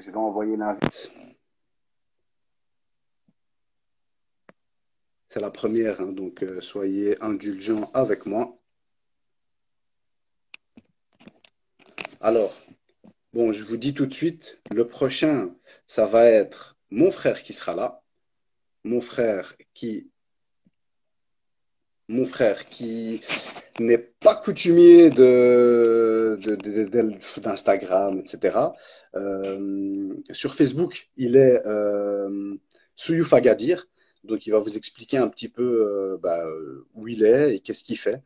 je vais envoyer l'invite. C'est la première, hein, donc soyez indulgents avec moi. Alors, bon, je vous dis tout de suite, le prochain, ça va être mon frère qui sera là. Mon frère qui n'est pas coutumier d'Instagram, etc. Sur Facebook, il est Souyouf Agadir, donc il va vous expliquer un petit peu où il est et qu'est-ce qu'il fait.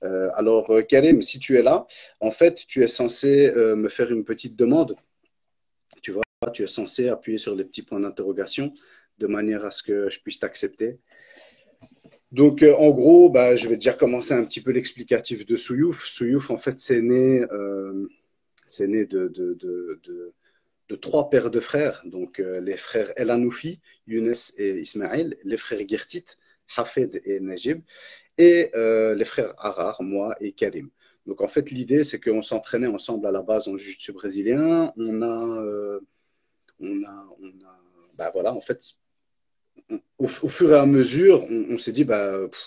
Alors, Karim, si tu es là, en fait, tu es censé me faire une petite demande. Tu vois, tu es censé appuyer sur les petits points d'interrogation de manière à ce que je puisse t'accepter. Donc, en gros, je vais déjà commencer un petit peu l'explicatif de Souyouf. Souyouf, en fait, c'est né de trois paires de frères. Donc, les frères El Anoufi, Younes et Ismaël, les frères Gertit, Hafed et Najib, et les frères Arar, moi et Karim. Donc, en fait, l'idée, c'est qu'on s'entraînait ensemble à la base en jiu-jitsu brésilien. Voilà, en fait, au fur et à mesure, on s'est dit,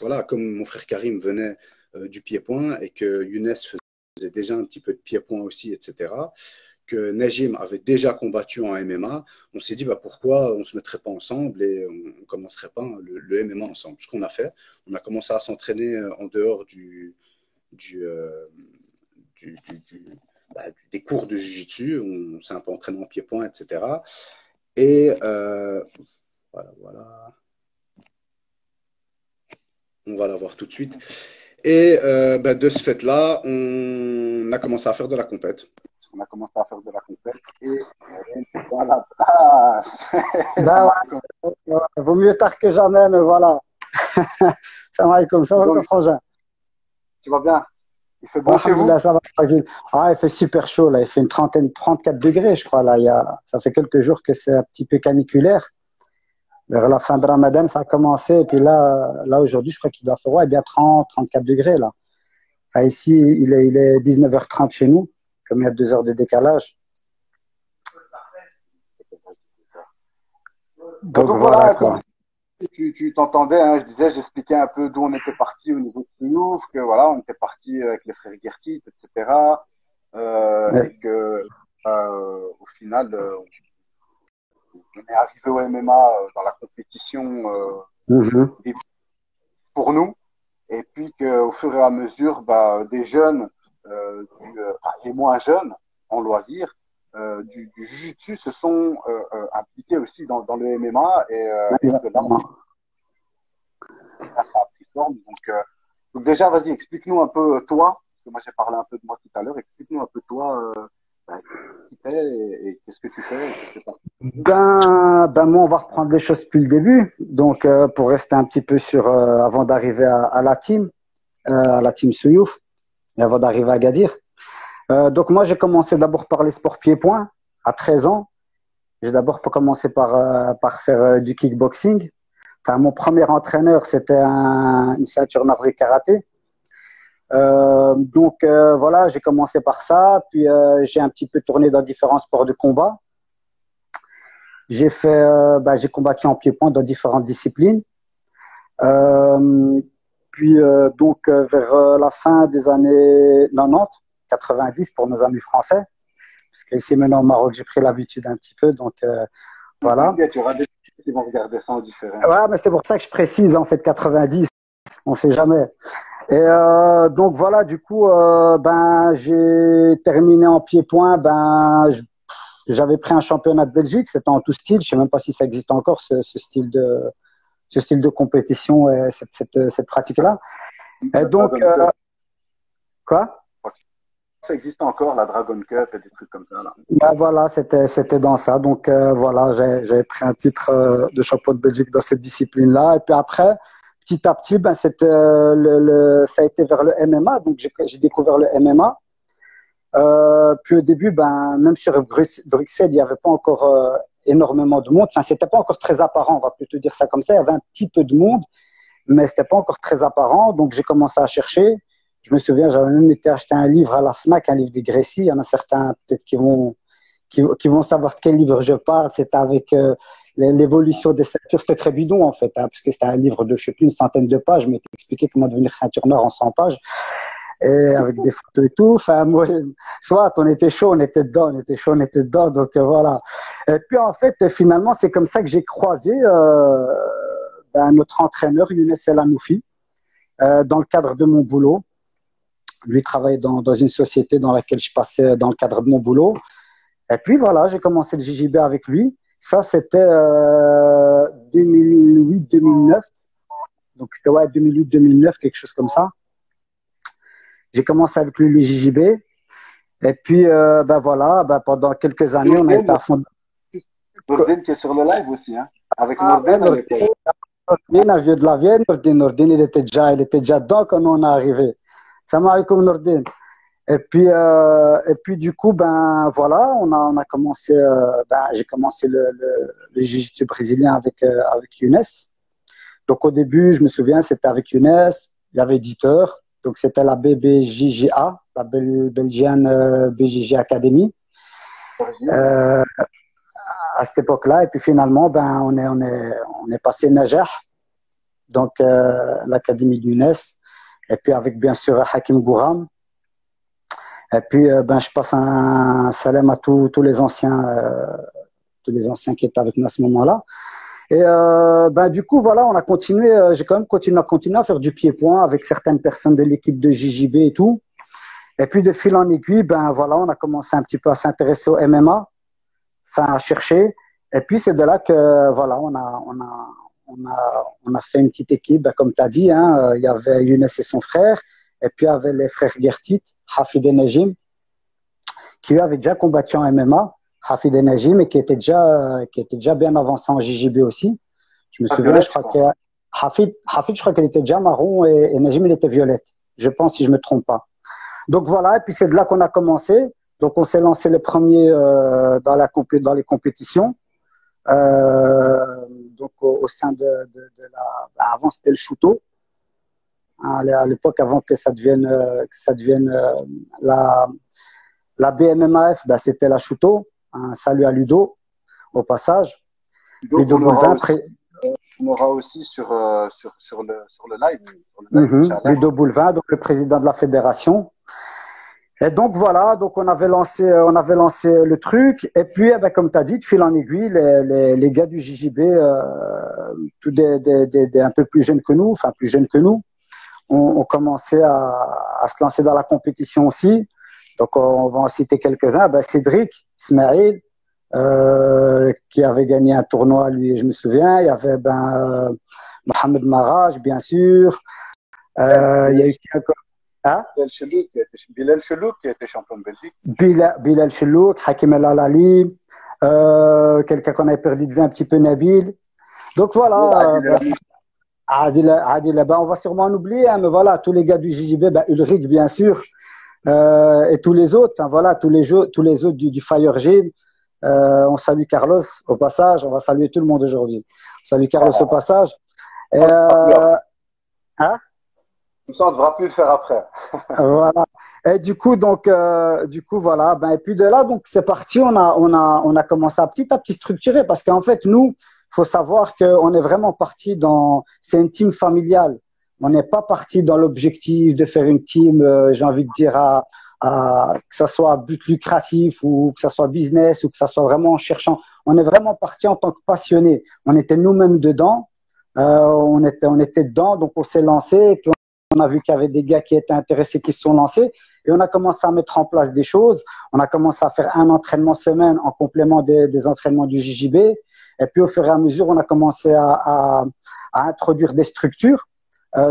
voilà, comme mon frère Karim venait du pied-point et que Younes faisait déjà un petit peu de pied-point aussi, etc., que Najim avait déjà combattu en MMA, on s'est dit, pourquoi on ne se mettrait pas ensemble et on ne commencerait pas le MMA ensemble. Ce qu'on a fait, on a commencé à s'entraîner en dehors du, du, des cours de jiu-jitsu, on s'est un peu entraîné en pied-point, etc. Et voilà. On va la voir tout de suite. Et de ce fait-là, on a commencé à faire de la compète. On a commencé à faire de la compète et voilà. Vaut mieux tard que jamais, mais voilà. Ça va comme ça, frangin. Tu vas bien? Il fait bon chez vous? Ça va, tranquille. Ah, il fait super chaud là. Il fait une 34 degrés, je crois là. Ça fait quelques jours que c'est un petit peu caniculaire. Vers la fin de Ramadan, ça a commencé. Et puis là aujourd'hui, je crois qu'il doit faire bien 34 degrés là. Enfin, ici, il est 19h30 chez nous, comme il y a 2 heures de décalage. Donc voilà, quoi. Tu t'entendais, hein, j'expliquais un peu d'où on était parti au niveau de Toulouse, que voilà, on était parti avec les frères Gertit, etc. Et que au final, on est arrivé au MMA dans la compétition pour nous. Et puis qu'au fur et à mesure, des jeunes, les moins jeunes en loisirs, du jiu-jitsu se sont impliqués aussi dans le MMA et que là, ça a pris forme. Donc déjà, vas-y, explique-nous un peu toi, parce que moi j'ai parlé un peu de moi tout à l'heure, explique-nous un peu toi, qui t'es et qu'est-ce que tu fais. Moi, on va reprendre les choses depuis le début. Donc, pour rester un petit peu avant d'arriver à la team Souyouf, et avant d'arriver à Agadir. Donc, moi, j'ai commencé d'abord par les sports pieds-points à 13 ans. J'ai d'abord commencé par faire du kickboxing. Enfin, mon premier entraîneur, c'était une ceinture noire de karaté. Voilà, j'ai commencé par ça. Puis, j'ai un petit peu tourné dans différents sports de combat. J'ai combattu en pied-point dans différentes disciplines. Vers la fin des années 90, 90 pour nos amis français, parce qu'ici maintenant au Maroc, j'ai pris l'habitude un petit peu, donc voilà. Tu auras des gens qui vont regarder ça en différent. Ouais, mais c'est pour ça que je précise en fait 90, on ne sait jamais. Et donc voilà, du coup, j'ai terminé en pied-point, j'avais pris un championnat de Belgique, c'était en tout style, je ne sais même pas si ça existe encore, ce style de compétition et cette pratique-là. Et donc, quoi? Ça existe encore, la Dragon Cup et des trucs comme ça, là. Voilà, c'était dans ça. Donc, voilà, j'avais pris un titre de champion de Belgique dans cette discipline-là. Et puis après, petit à petit, ça a été vers le MMA. Donc, j'ai découvert le MMA. Puis au début, même sur Bruxelles, il n'y avait pas encore énormément de monde. Enfin, c'était pas encore très apparent, on va plutôt dire ça comme ça. Il y avait un petit peu de monde, mais c'était pas encore très apparent. Donc, j'ai commencé à chercher. Je me souviens, j'avais même été acheter un livre à la Fnac, un livre des Grécy. Il y en a certains peut-être qui vont qui vont savoir de quel livre je parle. C'était avec l'évolution des ceintures. C'était très bidon, en fait, hein, parce que c'était un livre de, je sais plus, une centaine de pages, mais expliqué comment devenir ceinture noire en 100 pages, et avec des photos et tout. Enfin, moi, soit on était chaud, on était dedans, on était chaud, on était dedans. Donc, voilà. Et puis, en fait, finalement, c'est comme ça que j'ai croisé notre entraîneur, Younes El Anoufi, dans le cadre de mon boulot. Lui travaille dans une société dans laquelle je passais dans le cadre de mon boulot. Et puis voilà, j'ai commencé le JJB avec lui. Ça, c'était 2008-2009. Donc c'était 2008-2009, quelque chose comme ça. J'ai commencé avec lui le JJB. Et puis voilà, pendant quelques années, on a été à fond. Nordine qui est sur le live aussi, hein, avec Nordine. Nordine, un vieux de la vieille. Nordine, il était déjà dedans quand on est arrivé. Salam alaikum Nordine. Et puis du coup, voilà, on a commencé, j'ai commencé le jiu-jitsu brésilien avec Younes. Donc au début, je me souviens, c'était avec Younes, il y avait éditeur, donc c'était la BBJJA, la Belgian BJJ Academy. À cette époque-là, et puis finalement, on est passé Najah, donc l'académie de Younes, et puis avec bien sûr Hakim Gouram. Et puis, je passe un salam à tous les anciens qui étaient avec nous à ce moment-là. Et du coup, voilà, on a continué. J'ai quand même continué à faire du pied-point avec certaines personnes de l'équipe de JJB et tout. Et puis, de fil en aiguille, voilà, on a commencé un petit peu à s'intéresser au MMA, enfin à chercher. Et puis, c'est de là que, voilà, on a fait une petite équipe, comme tu as dit. Il y avait Younes et son frère. Et puis, il y avait les frères Gertit, Hafid et Najim, qui eux avaient déjà combattu en MMA, Hafid et Najim, et qui étaient déjà bien avancés en JJB aussi. Je me souviens, je crois que Hafid, je crois qu'il était déjà marron et Najim, il était violette. Je pense, si je ne me trompe pas. Donc voilà, et puis c'est de là qu'on a commencé. Donc on s'est lancé les premiers dans les compétitions. Donc au sein de la. Avant, c'était le Shuto. À l'époque, avant que ça devienne la BMMAF, c'était la Shuto. Un salut à Ludo, au passage. Ludo Boulevin. On aura aussi sur le live. Ludo Boulevin, donc le président de la fédération. Et donc voilà, donc on avait lancé le truc. Et puis, comme tu as dit, de fil en aiguille, les gars du JJB, tous un peu plus jeunes que nous, enfin plus jeunes que nous, on commençait à se lancer dans la compétition aussi. Donc, on va en citer quelques-uns. Cédric, Ismail, qui avait gagné un tournoi, lui, je me souviens. Il y avait Mohamed Maraj, bien sûr. Il y a eu Bilal Chelouk qui a été champion de Belgique. Bilal Chelouk, Hakim El Alali, quelqu'un qu'on avait perdu de vue un petit peu, Nabil. Donc voilà. Adil, on va sûrement en oublier, mais voilà, tous les gars du JJB, Ulrich, bien sûr, et tous les autres, voilà, tous les autres du Fire Gym. On salue Carlos au passage, on va saluer tout le monde aujourd'hui. On salue Carlos au passage. Tout ça, on ne devra plus le faire après. Voilà. Et du coup, voilà. Et puis de là, donc, c'est parti. On a commencé à petit structurer parce qu'en fait, nous, faut savoir qu'on est vraiment parti c'est une team familiale. On n'est pas parti dans l'objectif de faire une team, j'ai envie de dire, que ça soit à but lucratif ou que ça soit business ou que ça soit vraiment en cherchant. On est vraiment parti en tant que passionnés. On était nous-mêmes dedans. On était dedans, donc on s'est lancé. Et puis on a vu qu'il y avait des gars qui étaient intéressés, qui se sont lancés. Et on a commencé à mettre en place des choses. On a commencé à faire un entraînement semaine en complément des entraînements du JJB. Et puis, au fur et à mesure, on a commencé à introduire des structures.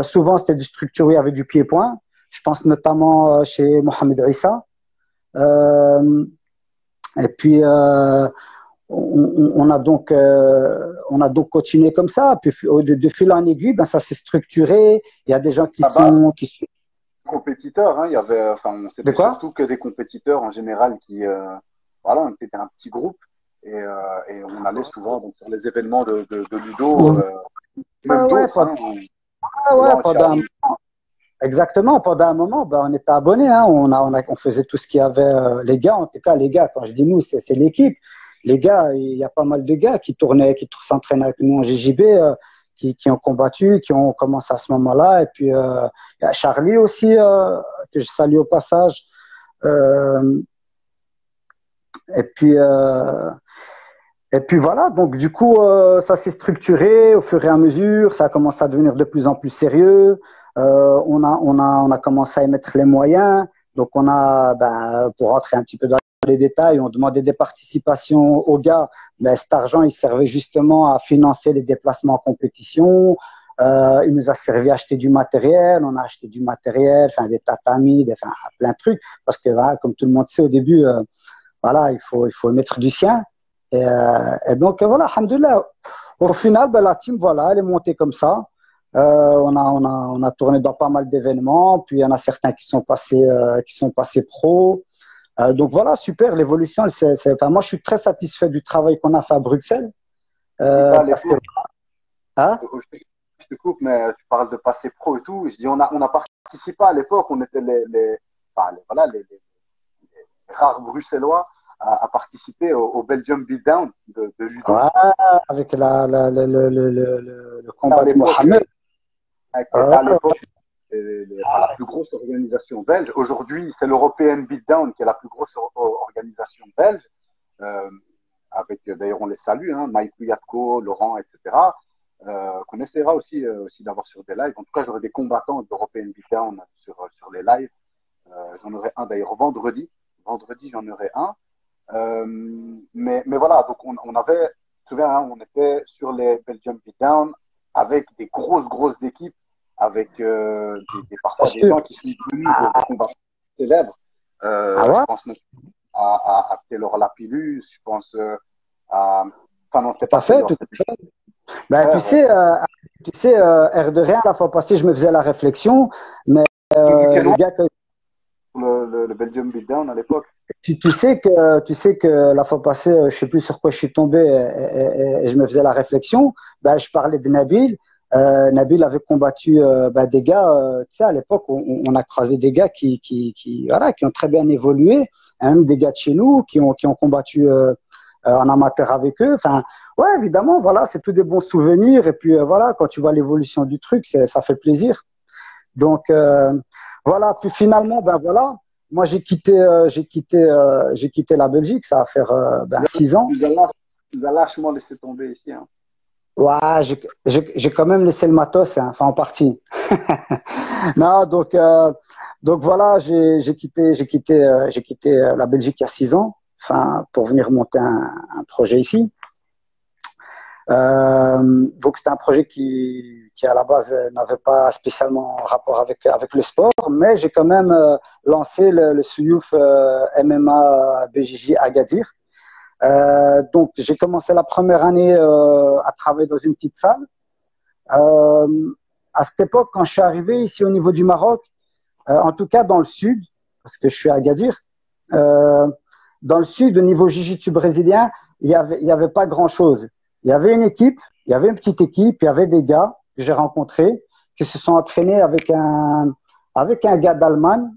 Souvent, c'était des structures où il y avait du pied-point. Je pense notamment chez Mohamed Issa. Et puis, on a donc continué comme ça. Puis, de fil en aiguille, ça s'est structuré. Il y a des gens qui sont compétiteurs. Hein. Il y avait, c'était surtout que des compétiteurs en général qui, voilà, on était un petit groupe. Et on allait souvent donc, sur les événements de Ludo, même d'autres. Pendant un moment. exactement. Pendant un moment, ben, on était abonnés. Hein. On faisait tout ce qu'il y avait. Les gars, en tout cas, les gars, quand je dis nous, c'est l'équipe. Les gars, il y a pas mal de gars qui tournaient, qui s'entraînaient avec nous en JJB, qui ont combattu, qui ont commencé à ce moment-là. Et puis, il y a Charlie aussi, que je salue au passage. Et puis, voilà, donc du coup, ça s'est structuré au fur et à mesure, ça a commencé à devenir de plus en plus sérieux. On a commencé à y mettre les moyens. Donc, pour rentrer un petit peu dans les détails, on demandait des participations aux gars. Mais cet argent, il servait justement à financer les déplacements en compétition. Il nous a servi à acheter du matériel. On a acheté du matériel, enfin des tatamis, plein de trucs. Parce que, voilà, comme tout le monde sait au début, voilà, il faut mettre du sien. Et donc, voilà, alhamdoulilah. Au final, ben, la team, voilà, elle est montée comme ça. On a tourné dans pas mal d'événements. Puis, il y en a certains qui sont passés pro. Donc, voilà, super. L'évolution, enfin, moi, je suis très satisfait du travail qu'on a fait à Bruxelles. Parce que, hein? Je te coupe, mais tu parles de passer pro et tout. Je dis, on a participé à l'époque. On était les rares Bruxellois à participer au Belgium Beatdown de judo. Avec le combat de Mohamed. À l'époque, la plus grosse organisation belge. Aujourd'hui, c'est l'European Beatdown qui est la plus grosse organisation belge. D'ailleurs, on les salue, hein, Mike Yatko, Laurent, etc. Qu'on essaiera aussi d'avoir sur des lives. En tout cas, j'aurai des combattants de l'European Beatdown sur les lives. J'en aurai un d'ailleurs vendredi. Vendredi, j'en aurai un. Mais voilà, donc on avait, tu te souviens, hein, on était sur les Belgium Beatdown avec des grosses équipes, avec parfois des gens qui sont venus de combats célèbres. Je pense à Taylor Lapillus, je pense à. Enfin, non, c'était pas fait. Ben, tu sais, R de rien, la fois passée, je me faisais la réflexion, mais le gars que. Le Belgium Beatdown à l'époque. Tu sais que la fois passée, je sais plus sur quoi je suis tombé et je me faisais la réflexion. Ben, je parlais de Nabil. Nabil avait combattu des gars. Tu sais, à l'époque, on a croisé des gars qui ont très bien évolué, hein, des gars de chez nous qui ont combattu en amateur avec eux. Enfin, ouais, évidemment, voilà, c'est tous des bons souvenirs. Et puis voilà, quand tu vois l'évolution du truc, ça fait plaisir. Donc voilà. Puis finalement, ben voilà. Moi, j'ai quitté la Belgique, ça va faire 6 ans. Tu as lâchement laissé tomber ici. Hein. Ouais, j'ai quand même laissé le matos, hein, enfin en partie. Non, donc voilà, j'ai quitté la Belgique il y a 6 ans, enfin pour venir monter un projet ici. Donc c'était un projet qui à la base n'avait pas spécialement rapport avec le sport, mais j'ai quand même lancé le Souyouf MMA BJJ Agadir. Donc j'ai commencé la première année à travailler dans une petite salle. À cette époque, quand je suis arrivé ici au niveau du Maroc, en tout cas dans le sud, parce que je suis à Agadir, dans le sud, au niveau jiu-jitsu brésilien, il y avait pas grand-chose. Il y avait une équipe, il y avait une petite équipe, il y avait des gars que j'ai rencontrés qui se sont entraînés avec un gars d'Allemagne,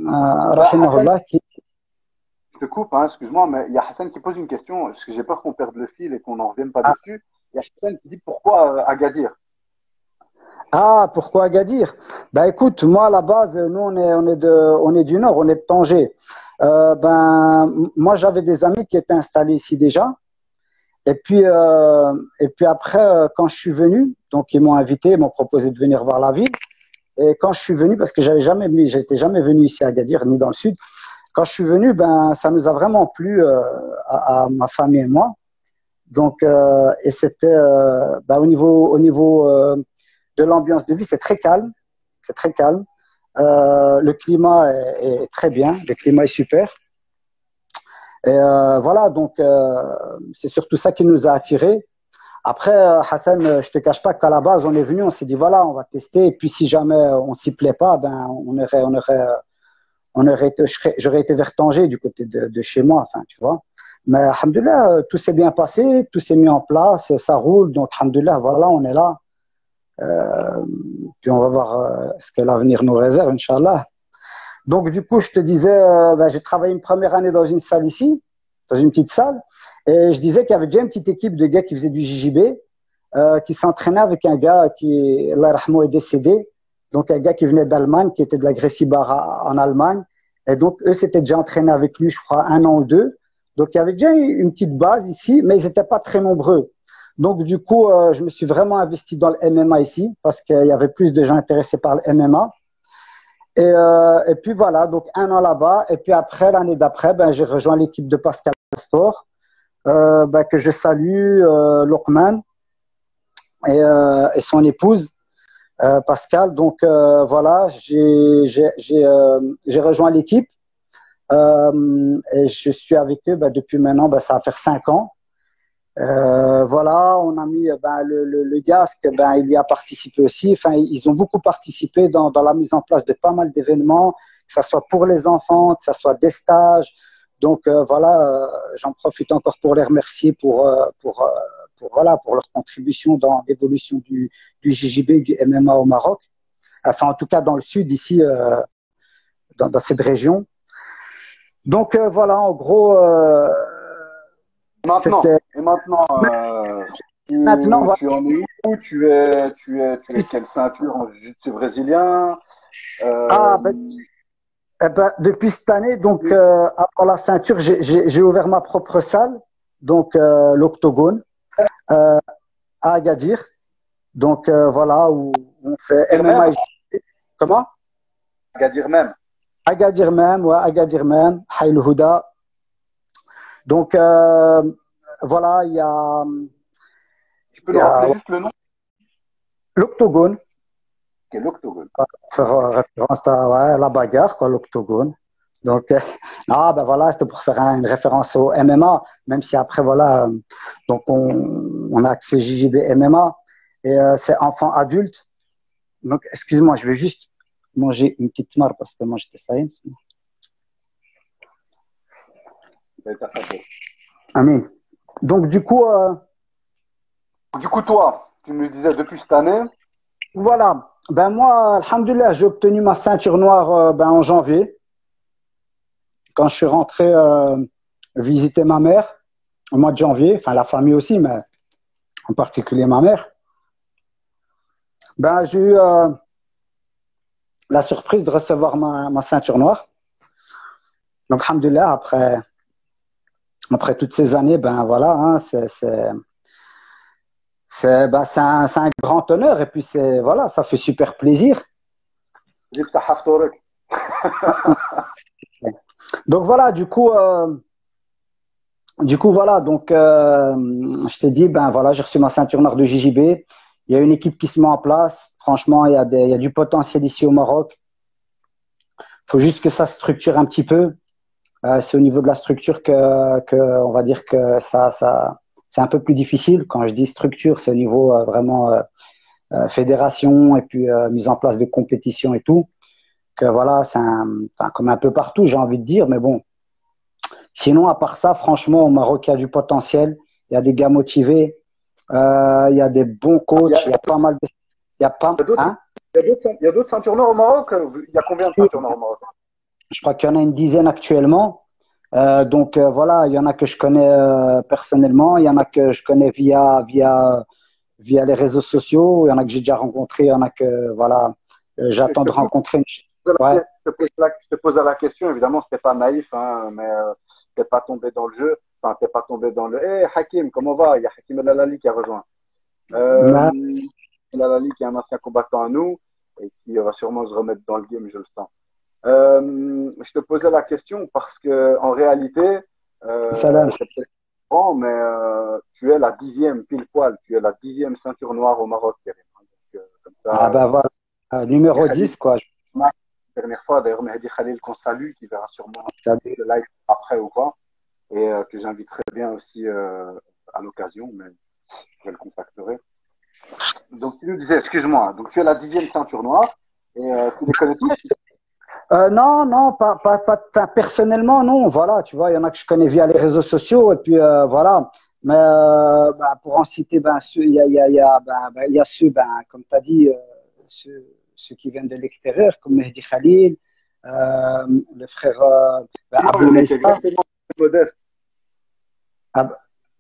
rahimahullah, qui. Je te coupe, hein, excuse-moi, mais il y a Hassan qui pose une question, parce que j'ai peur qu'on perde le fil et qu'on n'en revienne pas dessus. Il y a Hassan qui dit pourquoi Agadir? Ah, pourquoi Agadir? Ben écoute, moi à la base, nous on est du nord, on est de Tanger. Moi j'avais des amis qui étaient installés ici déjà. Et puis après, quand je suis venu, donc ils m'ont invité, ils m'ont proposé de venir voir la ville. Et quand je suis venu, parce que j'étais jamais venu ici à Agadir, ni dans le sud. Quand je suis venu, ça nous a vraiment plu à ma famille et moi. Donc, et c'était au niveau de l'ambiance de vie, c'est très calme. C'est très calme. Le climat est très bien. Le climat est super. Et voilà, donc c'est surtout ça qui nous a attirés. Après, Hassan, je te cache pas qu'à la base, on est venu, on s'est dit voilà, on va tester. Et puis si jamais on s'y plaît pas, j'aurais été vers Tanger du côté de chez moi, enfin, tu vois. Mais alhamdoulilah, tout s'est bien passé, tout s'est mis en place, ça roule. Donc alhamdoulilah, voilà, on est là. Euh, Puis on va voir ce que l'avenir nous réserve, Inch'Allah. Donc, du coup, je te disais, j'ai travaillé une première année dans une salle ici, dans une petite salle, et je disais qu'il y avait déjà une petite équipe de gars qui faisaient du JJB, qui s'entraînait avec un gars qui, Allah rahmou, est décédé. Donc, un gars qui venait d'Allemagne, qui était de la Grécie-Bara en Allemagne. Et donc, eux s'étaient déjà entraînés avec lui, je crois, 1 an ou 2. Donc, il y avait déjà une petite base ici, mais ils n'étaient pas très nombreux. Donc, du coup, je me suis vraiment investi dans le MMA ici, parce qu'il y avait plus de gens intéressés par le MMA. Et puis voilà, donc 1 an là-bas. Et puis après, l'année d'après, j'ai rejoint l'équipe de Pascal Sport, que je salue, Lokman et son épouse. Pascal. Donc voilà, j'ai rejoint l'équipe et je suis avec eux depuis maintenant, ça va faire 5 ans. Voilà, on a mis le gasque, il y a participé aussi. Enfin, ils ont beaucoup participé dans la mise en place de pas mal d'événements, que ce soit pour les enfants, que ce soit des stages. Donc voilà, j'en profite encore pour les remercier pour leur contribution dans l'évolution du JJB et du MMA au Maroc. Enfin, en tout cas, dans le sud, ici, dans cette région. Donc, voilà, en gros. Maintenant, tu en es où? Tu es quelle ceinture en jiu-jitsu brésilien? Depuis cette année, donc, après la ceinture, j'ai ouvert ma propre salle, donc l'Octogone. À Agadir. Donc voilà, où on fait MMA. Comment? Agadir même. Agadir même, ouais, Agadir même, Haïl Houda. Donc voilà, il y a. Tu peux nous rappeler juste le nom? L'Octogone. Okay, l'Octogone. Faire référence à la bagarre, quoi, l'Octogone. Donc, voilà, c'était pour faire une référence au MMA, même si après, voilà, donc on a accès JJB MMA et c'est enfant adulte. Donc, excuse-moi, je vais juste manger une petite marre parce que moi, j'étais saïm. Amin. Donc, du coup, toi, tu me disais depuis cette année. Voilà. Moi, alhamdoulilah, j'ai obtenu ma ceinture noire en janvier. Quand je suis rentré visiter ma mère au mois de janvier, enfin la famille aussi, mais en particulier ma mère, j'ai eu la surprise de recevoir ma ceinture noire. Donc, alhamdoulilah, après toutes ces années, voilà, hein, c'est un grand honneur et puis voilà, ça fait super plaisir. Donc voilà, du coup voilà, donc je t'ai dit, voilà, j'ai reçu ma ceinture noire de JJB. Il y a une équipe qui se met en place. Franchement, il y a du potentiel ici au Maroc. Il faut juste que ça se structure un petit peu. C'est au niveau de la structure que on va dire que ça c'est un peu plus difficile. Quand je dis structure, c'est au niveau vraiment fédération et puis mise en place de compétition et tout. Que voilà, c'est comme un peu partout, j'ai envie de dire, mais bon. Sinon, à part ça, franchement, au Maroc, il y a du potentiel. Il y a des gars motivés. Il y a des bons coachs. Il y a pas mal de. Il y a d'autres ceintures noires au Maroc. Il y a combien de ceintures noires au Maroc? Je crois qu'il y en a une dizaine actuellement. Donc voilà, il y en a que je connais personnellement. Il y en a que je connais via les réseaux sociaux. Il y en a que j'ai déjà rencontrés. Il y en a que voilà, j'attends de rencontrer. Ouais. Je te pose la question, évidemment, c'était pas naïf, hein, mais t'es pas tombé dans le jeu, enfin, t'es pas tombé dans le. Hey, Hakim, comment va? Il y a Hakim El Alali qui a rejoint. El Alali qui est un ancien combattant à nous et qui va sûrement se remettre dans le game, je le sens. Je te posais la question parce que en réalité, c'est peut-être grand, mais tu es la 10e pile poil, tu es la 10e ceinture noire au Maroc, Karim. Donc, comme ça, voilà, numéro 10, quoi. Dernière fois, d'ailleurs, Mehdi Khalil qu'on salue, qui verra sûrement le live après ou quoi, et que j'inviterai bien aussi à l'occasion, mais je le contacterai. Donc, tu nous disais, excuse-moi, donc tu es la 10e ceinture noire, et tu les connais tous? Non, pas personnellement, non. Voilà, tu vois, il y en a que je connais via les réseaux sociaux, et puis voilà. Mais pour en citer, il y a ceux, comme tu as dit, ceux qui viennent de l'extérieur, comme Mehdi Khalil, le frère Non, Abou il était Naïssa, exactement modeste.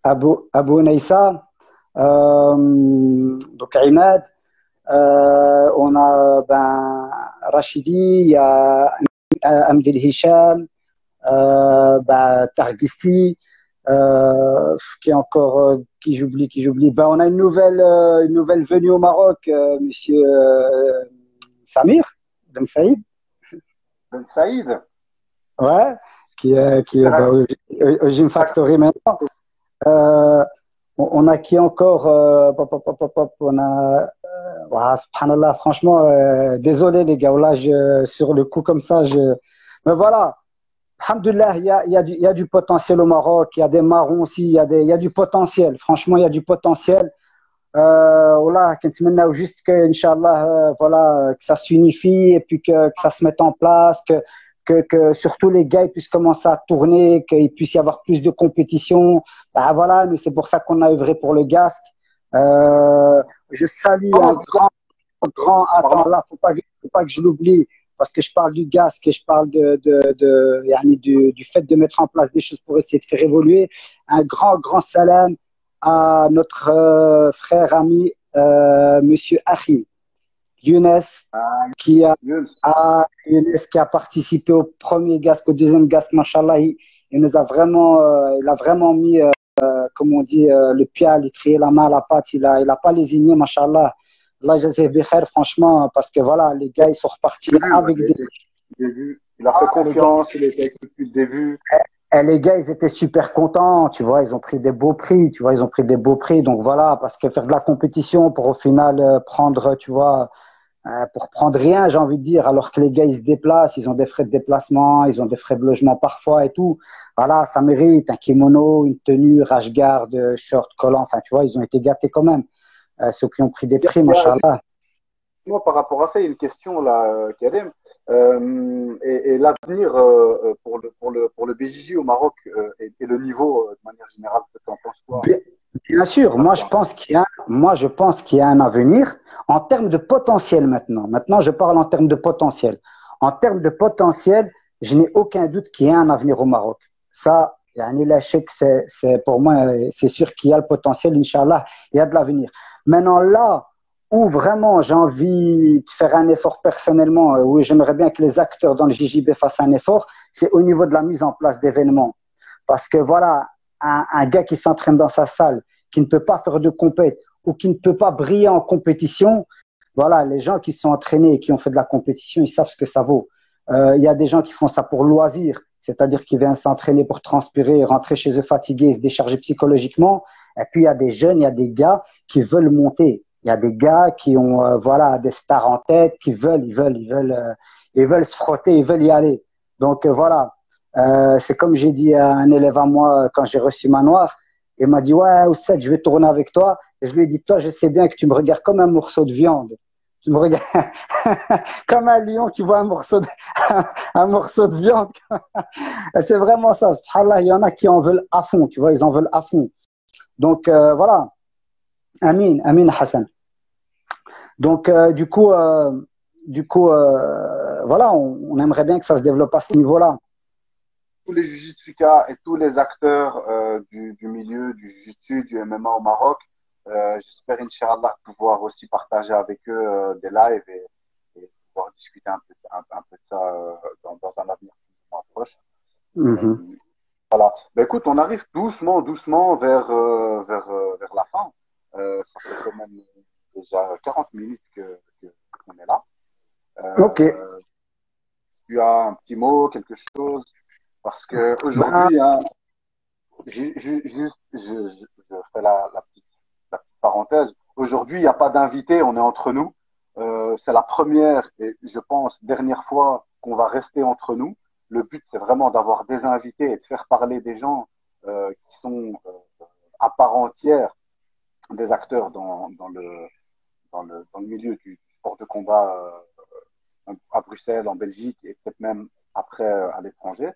Abou Naïssa, donc Imad, on a Rachidi, il y a Amdel Hicham, Targisti, qui est encore qui j'oublie. On a une nouvelle venue au Maroc, Monsieur Samir Ben Saïd, Ben Saïd, ouais, qui est au Gym Factory maintenant. Euh, on a qui encore on a subhanallah, franchement, désolé les gars, là, sur le coup comme ça, mais voilà, alhamdoulilah, il y a du potentiel au Maroc, il y a des marrons aussi, il y a du potentiel, franchement, il y a du potentiel. Voilà, كنتمناو juste que, Inch'Allah, voilà, que ça s'unifie et puis que ça se mette en place, que surtout les gars ils puissent commencer à tourner, qu'il puisse y avoir plus de compétition. Voilà, mais c'est pour ça qu'on a œuvré pour le GASC. Je salue un grand, attends, là, faut pas que je l'oublie, parce que je parle du GASC et je parle yani du fait de mettre en place des choses pour essayer de faire évoluer. Un grand salam à notre frère ami, Monsieur Achi Younes, qui a, Younes qui a participé au premier GASC, au deuxième GASC, machallah, il nous a vraiment, il a vraiment mis, comme on dit, le pied à l'étrier, la main à la pâte, il a pas lésiné, machallah. Là, je sais bien, franchement, parce que voilà, les gars, ils sont repartis avec des. Il a fait confiance, il était depuis le début. Et les gars, ils étaient super contents, tu vois, ils ont pris des beaux prix, tu vois, ils ont pris des beaux prix. Donc voilà, parce que faire de la compétition pour au final prendre, tu vois, pour prendre rien, j'ai envie de dire, alors que les gars, ils se déplacent, ils ont des frais de déplacement, ils ont des frais de logement parfois et tout. Voilà, ça mérite un kimono, une tenue, rash-guard, short, collant, enfin, tu vois, ils ont été gâtés quand même. Ceux qui ont pris des prix, machallah. Moi, par rapport à ça, il y a une question là, Karim. Et l'avenir pour le BJJ au Maroc et le niveau de manière générale, tu en penses quoi? Bien sûr, moi je pense qu'il y a un avenir en termes de potentiel maintenant. Maintenant, je parle en termes de potentiel. En termes de potentiel, je n'ai aucun doute qu'il y a un avenir au Maroc. Ça, yani, c'est pour moi, c'est sûr qu'il y a le potentiel, Inch'Allah, il y a de l'avenir. Maintenant, là où vraiment j'ai envie de faire un effort personnellement, où j'aimerais bien que les acteurs dans le JJB fassent un effort, c'est au niveau de la mise en place d'événements. Parce que voilà, un gars qui s'entraîne dans sa salle, qui ne peut pas faire de compète ou qui ne peut pas briller en compétition, voilà, les gens qui se sont entraînés et qui ont fait de la compétition, ils savent ce que ça vaut. Il y a des gens qui font ça pour loisir, c'est-à-dire qu'ils viennent s'entraîner pour transpirer, rentrer chez eux fatigués, se décharger psychologiquement. Et puis il y a des jeunes, il y a des gars qui veulent monter. Il y a des gars qui ont voilà des stars en tête, qui ils veulent se frotter, ils veulent y aller. Donc voilà, c'est comme j'ai dit à un élève à moi quand j'ai reçu ma noire. Il m'a dit, ouais, Oussed, je vais tourner avec toi. Et je lui ai dit, toi, je sais bien que tu me regardes comme un morceau de viande. Tu me regardes comme un lion qui voit un morceau de viande. C'est vraiment ça. Subhanallah, il y en a qui en veulent à fond, tu vois, ils en veulent à fond. Donc, voilà. Amin, Amin Hassan. Donc, voilà, on aimerait bien que ça se développe à ce niveau-là. Tous les jujitsuka et tous les acteurs du milieu du jujitsu, du MMA au Maroc, j'espère, Inch'Allah, pouvoir aussi partager avec eux des lives et pouvoir discuter un peu de ça dans un avenir plus proche. Mhm. Voilà. Ben, écoute, on arrive doucement vers la fin. Ça fait quand même déjà 40 minutes qu'on est là. Ok. Tu as un petit mot, quelque chose? Parce que Ben, aujourd'hui, hein, je fais la petite parenthèse. Aujourd'hui, il n'y a pas d'invité, on est entre nous. C'est la première et je pense dernière fois qu'on va rester entre nous. Le but, c'est vraiment d'avoir des invités et de faire parler des gens qui sont à part entière des acteurs dans le milieu du sport de combat à Bruxelles, en Belgique et peut-être même après à l'étranger.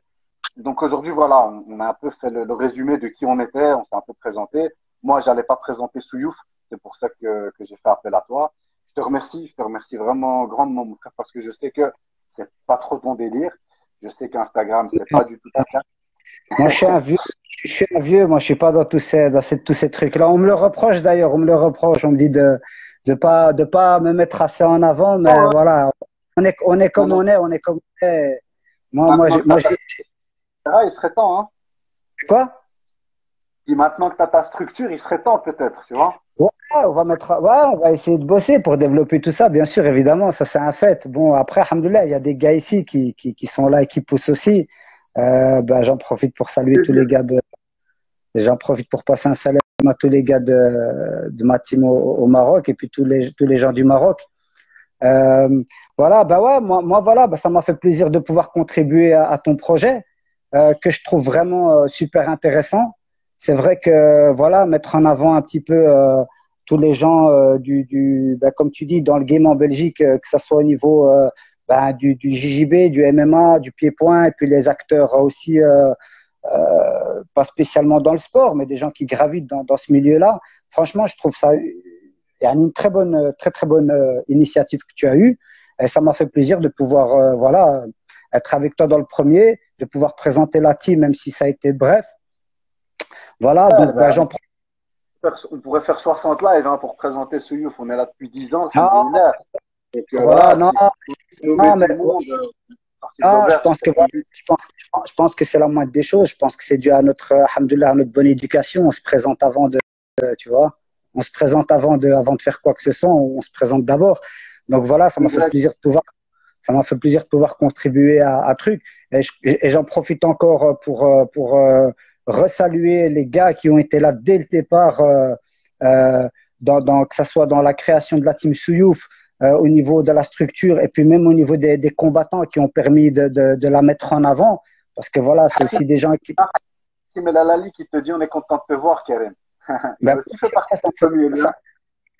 Donc aujourd'hui, voilà, on a un peu fait le résumé de qui on était, on s'est un peu présenté. Moi, j'allais pas présenter Souyouf, c'est pour ça que j'ai fait appel à toi. Je te remercie vraiment grandement, mon frère, parce que je sais que c'est pas trop ton délire. Je sais qu'Instagram, c'est pas du tout ta carte. Moi, je suis un vieux, moi, je suis pas dans tous ces trucs-là. On me le reproche d'ailleurs, on me le reproche, on me dit de pas me mettre assez en avant, mais Non, voilà, on est non, comme non. on est comme on est. Maintenant que Moi, tu as il serait temps, hein. quoi? Et maintenant que tu as ta structure, il serait temps peut-être, tu vois. Ouais, on va essayer de bosser pour développer tout ça, bien sûr, évidemment, ça c'est un fait. Bon, après, alhamdoulilah, il y a des gars ici qui sont là et qui poussent aussi. Ben, j'en profite pour saluer tous les gars j'en profite pour passer un salam à tous les gars de ma team au Maroc et puis tous les gens du Maroc. Voilà, bah ouais, voilà, bah ça m'a fait plaisir de pouvoir contribuer à ton projet que je trouve vraiment super intéressant. C'est vrai que voilà, mettre en avant un petit peu tous les gens bah, comme tu dis, dans le game en Belgique, que ça soit au niveau bah, du JJB, du MMA, du pied-point, et puis les acteurs aussi, pas spécialement dans le sport, mais des gens qui gravitent dans ce milieu-là. Franchement, je trouve ça il y a une très bonne initiative que tu as eue. Et ça m'a fait plaisir de pouvoir voilà, être avec toi dans le premier, de pouvoir présenter la team, même si ça a été bref. Voilà, Ouais, donc bah, ben, j'en prends. on pourrait faire 60 lives hein, pour présenter ce Youf. On est là depuis 10 ans, Non, alhamdoulilah. Donc voilà, voilà, si on nommer non, tout mais le monde, partie non, d'Aubert, c'est pas le but. je pense que c'est la moindre des choses. Je pense que c'est dû à notre, alhamdoulilah, à notre bonne éducation. On se présente avant tu vois, on se présente avant de faire quoi que ce soit, on se présente d'abord. Donc voilà, Exact. ça m'a fait plaisir de pouvoir contribuer à truc. Et j'en profite encore pour resaluer les gars qui ont été là dès le départ, que ce soit dans la création de la team Souyouf, au niveau de la structure et puis même au niveau des combattants qui ont permis de la mettre en avant. Parce que voilà, c'est aussi des gens qui. Hakim El Alali qui te dit on est content de te voir, Karim. Il Ben, aussi fait partie ça du premier lien.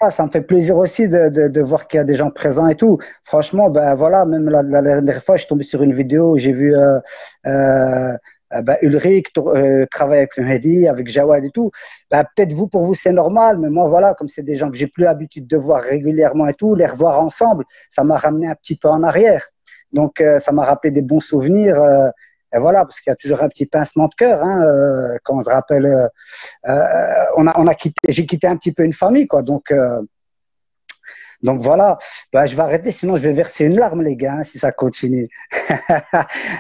ça me fait plaisir aussi de voir qu'il y a des gens présents et tout. Franchement, ben voilà, même la dernière fois, je suis tombé sur une vidéo où j'ai vu ben, Ulrich travailler avec Mehdi, avec Jawad et tout. Ben, peut-être vous, pour vous, c'est normal, mais moi, voilà, comme c'est des gens que j'ai plus l'habitude de voir régulièrement et tout, les revoir ensemble, ça m'a ramené un petit peu en arrière. Donc, ça m'a rappelé des bons souvenirs. Et voilà, parce qu'il y a toujours un petit pincement de cœur hein, quand on se rappelle. J'ai quitté un petit peu une famille, quoi. Donc voilà, bah, je vais arrêter, sinon je vais verser une larme, les gars, hein, si ça continue.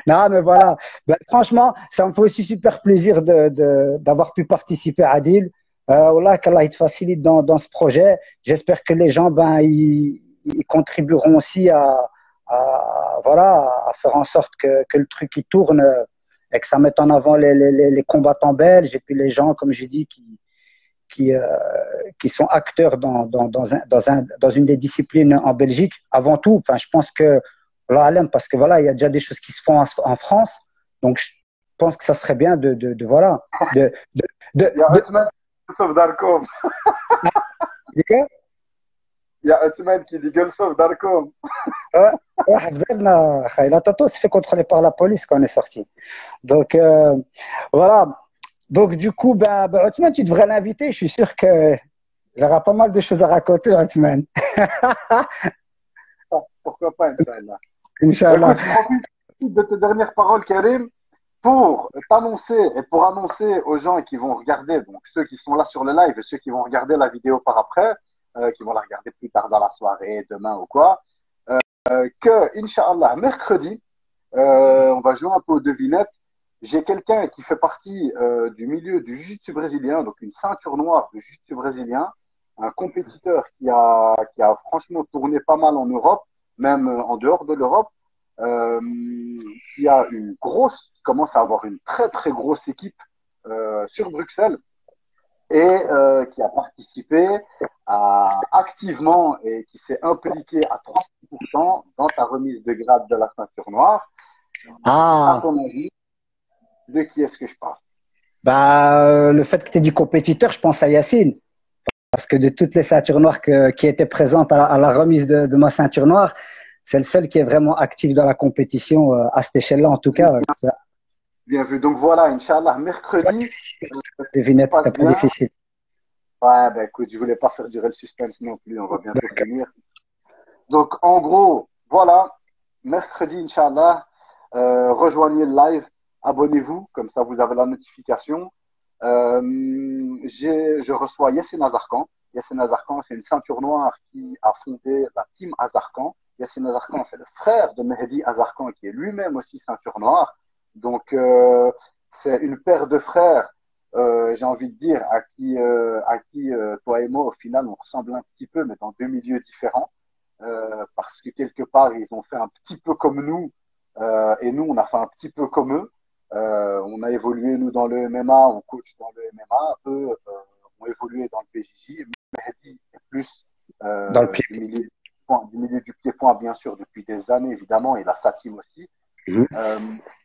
Non, mais voilà. Bah, franchement, ça me fait aussi super plaisir d'avoir pu participer à Adil. Voilà, qu'Allah il te facilite dans ce projet. J'espère que les gens, ben, ils contribueront aussi voilà, à faire en sorte que le truc il tourne et que ça mette en avant les combattants belges et puis les gens, comme j'ai dit, qui, euh, qui sont acteurs dans une des disciplines en Belgique. Avant tout, enfin, je pense que, parce que voilà, il y a déjà des choses qui se font en France, donc je pense que ça serait bien voilà, Il y a de, Othman qui dit Sauf Darkom. de- Il y a Othman qui dit Gueule sauf Darkom. la Toto s'est fait contrôler par la police quand on est sorti. Donc, voilà. Donc, du coup, Othman, tu devrais l'inviter. Je suis sûr qu'il aura pas mal de choses à raconter, Othman. Pourquoi pas, Inch'Allah. Inch'Allah. Écoute, je profite de tes dernières paroles, Karim, pour t'annoncer et pour annoncer aux gens qui vont regarder, donc ceux qui sont là sur le live et ceux qui vont regarder la vidéo par après, qui vont la regarder plus tard dans la soirée, demain ou quoi, que, Inch'Allah, mercredi, on va jouer un peu aux devinettes. J'ai quelqu'un qui fait partie du milieu du jiu-jitsu brésilien, donc une ceinture noire de jiu-jitsu brésilien, un compétiteur qui a franchement tourné pas mal en Europe, même en dehors de l'Europe, euh, qui a qui commence à avoir une très très grosse équipe sur Bruxelles et qui a participé activement et qui s'est impliqué à 300% dans ta remise de grade de la ceinture noire. À Ah, ton avis, de qui est-ce que je parle? le fait que tu aies dit compétiteur, je pense à Yacine. Parce que de toutes les ceintures noires qui étaient présentes à la remise de ma ceinture noire, c'est le seul qui est vraiment actif dans la compétition à cette échelle-là, en tout cas. Bien vu. Donc voilà, Inch'Allah, mercredi, Devinette, passe t'as pas bien. difficile. Ouais, ben écoute, je voulais pas faire durer le suspense non plus, on va bientôt finir. Donc en gros, voilà, mercredi, Inch'Allah, rejoignez le live, abonnez-vous, comme ça vous avez la notification. Je reçois Yassine Azarkan. Yassine Azarkan, c'est une ceinture noire qui a fondé la team Azarkan. Yassine Azarkan, c'est le frère de Mehdi Azarkan, qui est lui-même aussi ceinture noire. Donc, c'est une paire de frères, j'ai envie de dire, à qui toi et moi, au final, on ressemble un petit peu, mais dans deux milieux différents. Parce que quelque part, ils ont fait un petit peu comme nous, et nous, on a fait un petit peu comme eux. On a évolué, nous, dans le MMA, on coach dans le MMA. Eux ont évolué dans le PJJ. Mehdi est plus Dans le pied. du milieu du pied-point, bien sûr, depuis des années, évidemment, et la team aussi. Mhm.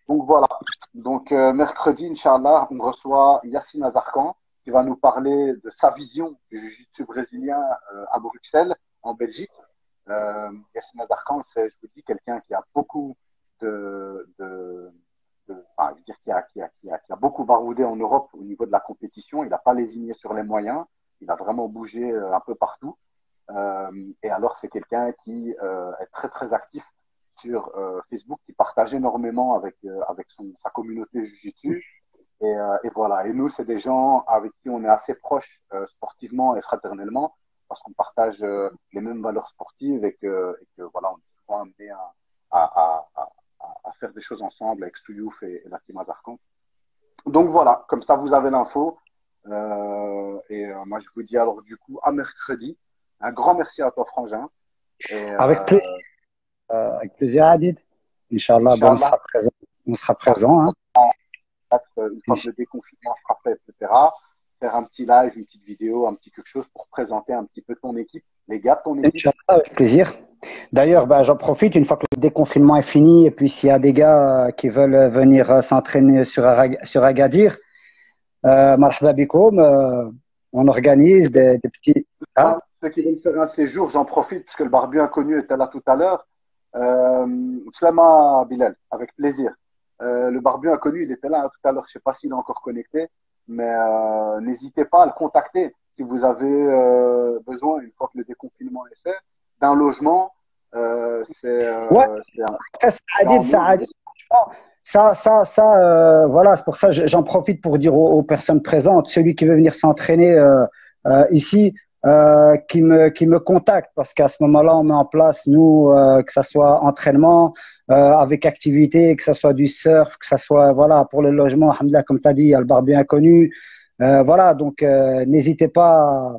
Donc voilà. Donc mercredi, Inch'Allah, on reçoit Yassine Azarkan qui va nous parler de sa vision du jiu-jitsu brésilien à Bruxelles, en Belgique. Yassine Azarkan, c'est, je vous dis, quelqu'un qui a beaucoup enfin, je veux dire, qui a beaucoup baroudé en Europe au niveau de la compétition. Il n'a pas lésiné sur les moyens. Il a vraiment bougé un peu partout. Et alors, c'est quelqu'un qui est très, très actif sur Facebook, qui partage énormément avec sa communauté Jiu-Jitsu. Et voilà. Et nous, c'est des gens avec qui on est assez proches sportivement et fraternellement, parce qu'on partage les mêmes valeurs sportives et que voilà, on est souvent amené à faire des choses ensemble avec Souyouf et la team Azarkan. Donc voilà, comme ça vous avez l'info. Moi je vous dis alors du coup à mercredi. Un grand merci à toi Frangin. Et Avec plaisir, Adid. Inch'Allah, bon, Inch'Allah, on sera présent, hein. une fois que le déconfinement sera fait, etc., faire un petit live, une petite vidéo, un petit quelque chose pour présenter un petit peu ton équipe, les gars de ton équipe. Inch'Allah, avec plaisir. D'ailleurs, bah, j'en profite une fois que le déconfinement est fini et puis s'il y a des gars qui veulent venir s'entraîner sur Agadir, marhaba bikoum, on organise des petits. Ah, Ceux qui veulent faire un séjour, j'en profite parce que le barbu inconnu était là tout à l'heure. Slama Bilal, avec plaisir. Le barbu inconnu, il était là tout à l'heure. Je ne sais pas s'il est encore connecté, mais n'hésitez pas à le contacter si vous avez besoin, une fois que le déconfinement est fait, d'un logement. ouais, C'est un, Adil, Adil, voilà, c'est pour ça que j'en profite pour dire aux personnes présentes, celui qui veut venir s'entraîner ici, qui me contacte, parce qu'à ce moment-là, on met en place, nous, que ça soit entraînement, avec activité, que ça soit du surf, que ça soit, voilà, pour le logement, alhamdoulilah, comme tu as dit, il y a le barbu inconnu. Voilà, donc n'hésitez pas,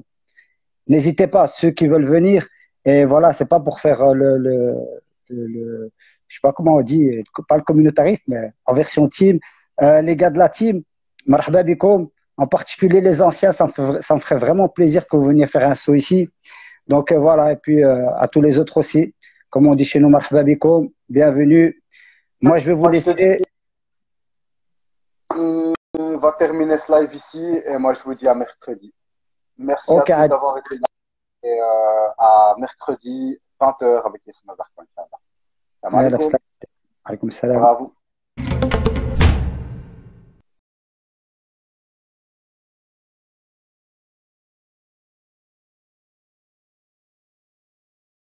ceux qui veulent venir. Et voilà, c'est pas pour faire je sais pas comment on dit, pas le communautariste, mais en version team. Les gars de la team, marhaba bikoum, en particulier les anciens, ça me ferait vraiment plaisir que vous veniez faire un saut ici. Donc voilà, et puis à tous les autres aussi, comme on dit chez nous, marhaba bikoum, bienvenue. Moi, je vais vous laisser. On va terminer ce live ici et moi je vous dis à mercredi. Merci à tous d'avoir été là et à mercredi 20h avec Yassine Azarkan. Salam alaikum. Alaikum salam. Bravo.